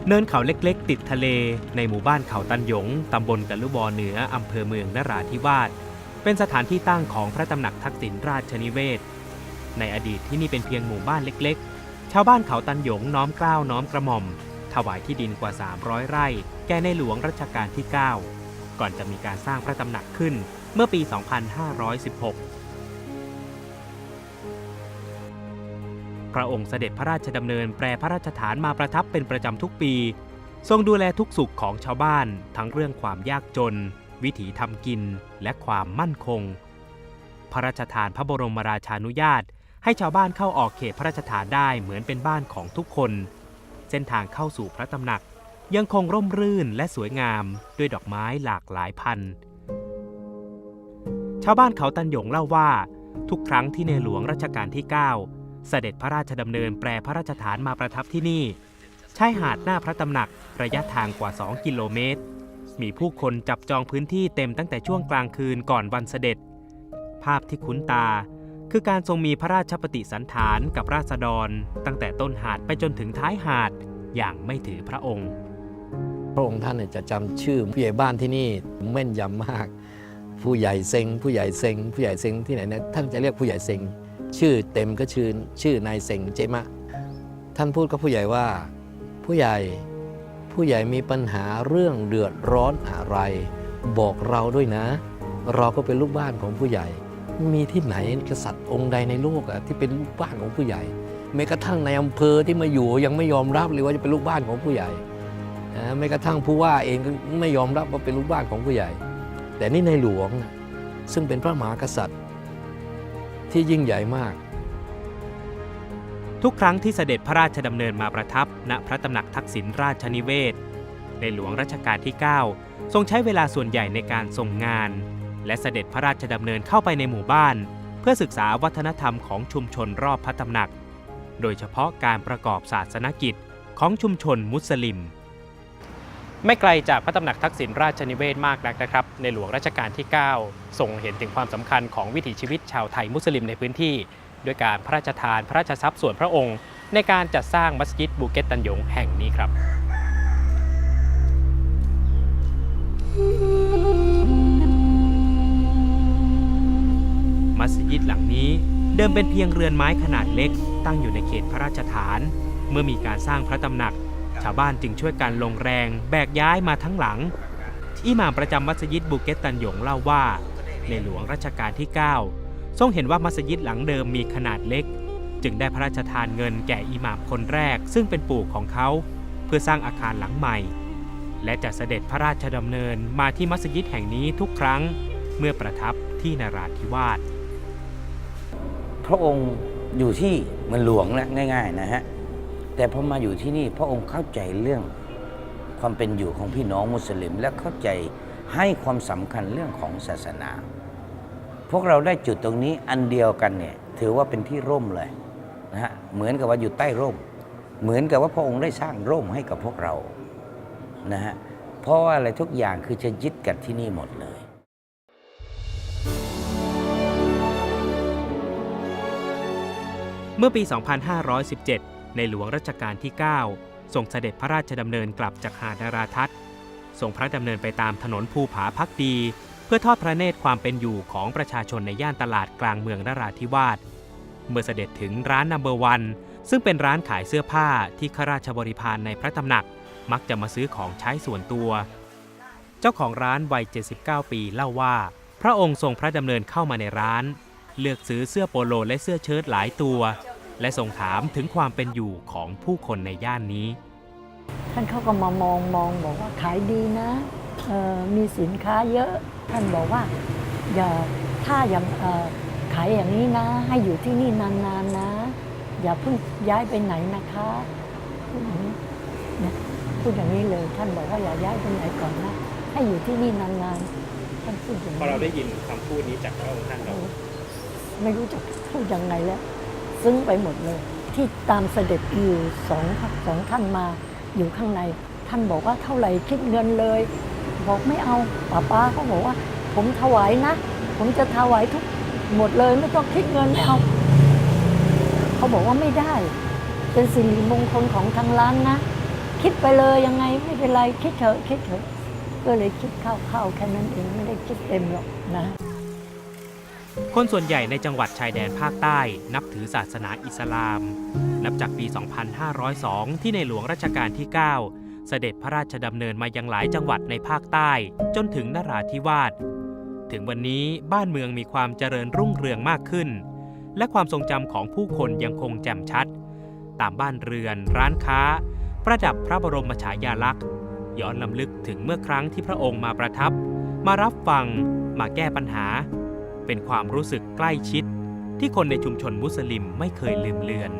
เนินเขาเล็กๆติดทะเลในหมู่บ้านเขาตันหยงตำบลกะลุบอเหนืออำเภอเมืองนราธิวาสเป็นสถานที่ตั้งของพระตำหนักทักษิณราชนิเวศในอดีตที่นี่เป็นเพียงหมู่บ้านเล็กๆชาวบ้านเขาตันหยงน้อมเกล้าน้อมกระหม่อมถวายที่ดินกว่า300ไร่แก่ในหลวงรัชกาลที่9ก่อนจะมีการสร้างพระตำหนักขึ้นเมื่อปี 2516พระองค์เสด็จพระราชดำเนินแปรพระราชฐานมาประทับเป็นประจำทุกปีทรงดูแลทุกสุขของชาวบ้านทั้งเรื่องความยากจนวิถีทำกินและความมั่นคงพระราชทานพระบรมราชานุญาตให้ชาวบ้านเข้าออกเขตพระราชฐานได้เหมือนเป็นบ้านของทุกคนเส้นทางเข้าสู่พระตำหนักยังคงร่มรื่นและสวยงามด้วยดอกไม้หลากหลายพันธุ์ชาวบ้านเขาตันหยงเล่าว่าทุกครั้งที่ในหลวงรัชกาลที่9เสด็จพระราชดำเนินแปรพระราชฐานมาประทับที่นี่ชายหาดหน้าพระตำหนักระยะทางกว่า2 กิโลเมตรมีผู้คนจับจองพื้นที่เต็มตั้งแต่ช่วงกลางคืนก่อนวันเสด็จภาพที่คุ้นตาคือการทรงมีพระราชปฏิสันถานกับราษฎรตั้งแต่ต้นหาดไปจนถึงท้ายหาดอย่างไม่ถือพระองค์พระองค์ท่านจะจำชื่อผู้ใหญ่บ้านที่นี่แม่นยำมากผู้ใหญ่เซ็งผู้ใหญ่เซ็งผู้ใหญ่เซ็งที่ไหนเนี่ยท่านจะเรียกผู้ใหญ่เซ็งชื่อเต็มก็ชื่อนายเซ็งเจมะท่านพูดกับผู้ใหญ่ว่าผู้ใหญ่มีปัญหาเรื่องเดือดร้อนอะไรบอกเราด้วยนะเราก็เป็นลูกบ้านของผู้ใหญ่มีที่ไหนกษัตริย์องค์ใดในโลกที่เป็นลูกบ้านของผู้ใหญ่แม้กระทั่งในอำเภอที่มาอยู่ยังไม่ยอมรับเลยว่าจะเป็นลูกบ้านของผู้ใหญ่แม้กระทั่งผู้ว่าเองก็ไม่ยอมรับว่าเป็นลูกบ้านของผู้ใหญ่แต่นี่ในหลวงซึ่งเป็นพระมหากษัตริย์ที่ยิ่งใหญ่มากทุกครั้งที่เสด็จพระราชดำเนินมาประทับณพระตำหนักทักษิณราชนิเวศในหลวงรัชกาลที่9ทรงใช้เวลาส่วนใหญ่ในการทรงงานและเสด็จพระราชดำเนินเข้าไปในหมู่บ้านเพื่อศึกษาวัฒนธรรมของชุมชนรอบพระตำหนักโดยเฉพาะการประกอบศาสนกิจของชุมชนมุสลิมไม่ไกลจากพระตำหนักทักษิณราชนิเวศมากนักนะครับในหลวงรัชกาลที่9ทรงเห็นถึงความสำคัญของวิถีชีวิตชาวไทยมุสลิมในพื้นที่ด้วยการพระราชทานพระราชทรัพย์ส่วนพระองค์ในการจัดสร้างมัสยิดบูเกตตันหยงแห่งนี้ครับมัสยิดหลังนี้เดิมเป็นเพียงเรือนไม้ขนาดเล็กตั้งอยู่ในเขตพระราชฐานเมื่อมีการสร้างพระตำหนักชาวบ้านจึงช่วยกันลงแรงแบกย้ายมาทั้งหลังอิหม่ามประจำมัสยิดบูเกตตันหยงเล่าว่าในหลวงรัชกาลที่9ทรงเห็นว่ามัสยิดหลังเดิมมีขนาดเล็กจึงได้พระราชทานเงินแก่อิหม่ามคนแรกซึ่งเป็นปู่ของเขาเพื่อสร้างอาคารหลังใหม่และจะเสด็จพระราชดำเนินมาที่มัสยิดแห่งนี้ทุกครั้งเมื่อประทับที่นราธิวาสพระองค์อยู่ที่เมืองหลวงนะง่ายๆนะฮะแต่พอมาอยู่ที่นี่พระองค์เข้าใจเรื่องความเป็นอยู่ของพี่น้องมุสลิมและเข้าใจให้ความสำคัญเรื่องของศาสนาพวกเราได้จุดตรงนี้อันเดียวกันเนี่ยถือว่าเป็นที่ร่มเลยนะฮะเหมือนกับว่าอยู่ใต้ร่มเหมือนกับว่าพระองค์ได้สร้างร่มให้กับพวกเรานะฮะเพราะว่าอะไรทุกอย่างคือจะยึดกันที่นี่หมดเลยเมื่อปี 2517 ในหลวงรัชกาลที่9ทรงเสด็จพระราชดำเนินกลับจากหาดนราทัศน์ทรงพระดำเนินไปตามถนนภูผาภักดีเพื่อทอดพระเนตรความเป็นอยู่ของประชาชนในย่านตลาดกลางเมืองนราธิวาสเมื่อเสด็จถึงร้านนัมเบอร์วันซึ่งเป็นร้านขายเสื้อผ้าที่ข้าราชบริพารในพระตำหนักมักจะมาซื้อของใช้ส่วนตัวเจ้าของร้านวัย79 ปีเล่าว่าพระองค์ทรงพระดำเนินเข้ามาในร้านเลือกซื้อเสื้อโปโลและเสื้อเชิ้ตหลายตัวและทรงถามถึงความเป็นอยู่ของผู้คนในย่านนี้ท่านเขาก็มามองบอกว่าขายดีนะมีสินค้าเยอะท่านบอกว่าถ้าอย่างขายอย่างนี้นะให้อยู่ที่นี่นานๆนะอย่าเพิ่งย้ายไปไหนนะคะพูดอย่างนี้เลยท่านบอกว่าอย่าย้ายไปไหนก่อนนะให้อยู่ที่นี่นานๆท่านพูดอย่างนี้พอเราได้ยินคำพูดนี้จากพระองค์ท่านเราไม่รู้จะพูดยังไงแล้วซึ้งไปหมดเลยที่ตามเสด็จอยู่สองท่านมาอยู่ข้างในท่านบอกว่าเท่าไหร่คิดเงินเลยบอกไม่เอาป้าเขาบอกว่าผมถวายนะผมจะถวายทุกหมดเลยไม่ต้องคิดเงินไม่เอาเขาบอกว่าไม่ได้เป็นสิริมงคลของทางร้านนะค คิดไปเลยยังไงไม่เป็นไรคิดเถอะคิดเถอะก็เลยคิดเข้าแค่นั้นเองไม่ได้คิดเต็มหรอกนะ คนส่วนใหญ่ในจังหวัดชายแดนภาคใต้นับถือศาสนาอิสลาม นับจากปี 2502 ที่ในหลวงรัชกาลที่ 9 เสด็จพระราชดำเนินมายังหลายจังหวัดในภาคใต้จนถึงนราธิวาส ถึงวันนี้บ้านเมืองมีความเจริญรุ่งเรืองมากขึ้น และความทรงจำของผู้คนยังคงแจ่มชัด ตามบ้านเรือน ร้านค้า ประดับพระบรมฉายาลักษณ์ ย้อนลำลึกถึงเมื่อครั้งที่พระองค์มาประทับ มารับฟัง มาแก้ปัญหา เป็นความรู้สึกใกล้ชิดที่คนในชุมชนมุสลิมไม่เคยลืมเลือน